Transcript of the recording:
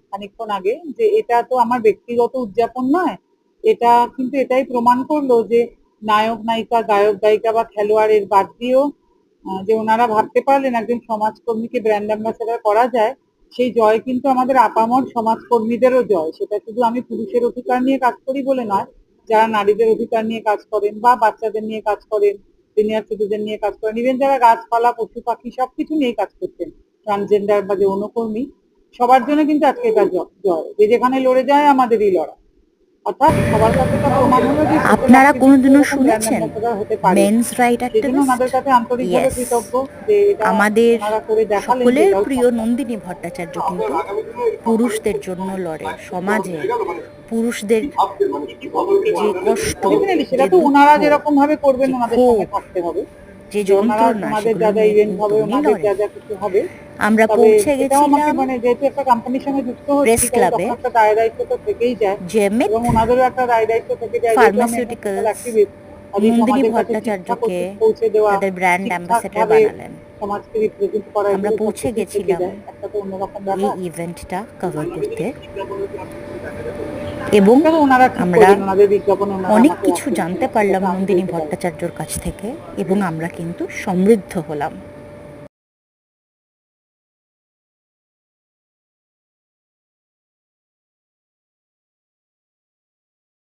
খানিকক্ষণ আগে, যে এটা তো আমার ব্যক্তিগত উদযাপন নয়, এটা কিন্তু এটাই প্রমাণ করলো যে নায়ক নায়িকা, গায়ক গায়িকা বা খেলোয়াড়ের বাদ দিয়েও যে ওনারা ভাবতে পারলেন একজন সমাজকর্মীকে ব্র্যান্ড অ্যাম্বাসেডর করা যায়, সেই জয় কিন্তু আমাদের আপামর সমাজকর্মীদেরও জয়। সেটা শুধু আমি পুরুষের অধিকার নিয়ে কাজ করি বলে নয়, যারা নারীদের অধিকার নিয়ে কাজ করেন বা বাচ্চাদের নিয়ে কাজ করেন, সিনিয়র সিটিজেন নিয়ে কাজ করেন, ইভেন যারা গাছপালা পশু পাখি সবকিছু নিয়ে কাজ করছেন, ট্রান্সজেন্ডার বা যৌনকর্মী, সবার জন্য কিন্তু আজকে এটা জয়। যে যেখানে লড়ে যায় আমাদেরই লড়া। অর্থাৎ সবার কাছে এটা প্রমাণ হলো যে আপনারা কোনোদিনও শুনেছেন হতে পারে। মেন্স রাইট সেজন্য অ্যাক্টিভিস্ট? ওনাদের কাছে আন্তরিকভাবে ইয়েস, কৃতজ্ঞ যে এটা আমাদের ওনারা করে দেখালেন যে সকলের এটাও প্রিয় সম্ভব। নন্দিনী ভট্টাচার্য কিন্তু পুরুষদের জন্য লড়ে। সমাজে পুরুষদের যে কষ্ট, ডেফিনেটলি সেটা যে তো দুঃখ, ওনারা যেরকম ভাবে করবেন যে ওনাদের সঙ্গে ক্ষোভ, থাকতে হবে, যে যে যন্ত্রণা, ওনাদের সেগুলো যা যা নিয়ে ইভেন্ট কিন্তু হবে, উনি ওনাদের লড়েন। যা যা কিছু হবে। আমরা তবে পৌঁছে এটাও আমাকে গেছিলাম যেহেতু একটা কোম্পানির সঙ্গে যুক্ত হচ্ছি, প্রেস তাই ক্লাবে, তখন একটা দায় দায়িত্ব তো থেকেই যায়, জেমিত এবং ওনাদেরও একটা দায় দায়িত্ব থেকে যায়, যেহেতু আমি একজন সোশ্যাল ফার্মাসিউটিক্যালস অ্যাক্টিভিস্ট, কাজেই নন্দিনী সমাজের কাছে শিক্ষা ভট্টাচার্যকে পৌঁছে দেওয়া, তাদের ব্র্যান্ড ঠিকঠাক অ্যাম্বাসেডর ভাবে বানালেন। সমাজকে রিপ্রেজেন্ট করা, আমরা এগুলো পৌঁছে সবকিছুই থেকে গেছিলাম যায়, একটা তো অন্যরকম এই ব্যাপার। ইভেন্টটা কভার করতে, এবং এটা তো ওনারা ঠিক আমরা করবেন, ওনাদের বিজ্ঞাপনে ওনারা অনেক আমাকে কিছু রাখবেন, জানতে পারলাম সেটা আমি নন্দিনী বলতে পারি। ভট্টাচার্যর কাছ থেকে, এবং আমরা কিন্তু সমৃদ্ধ হলাম।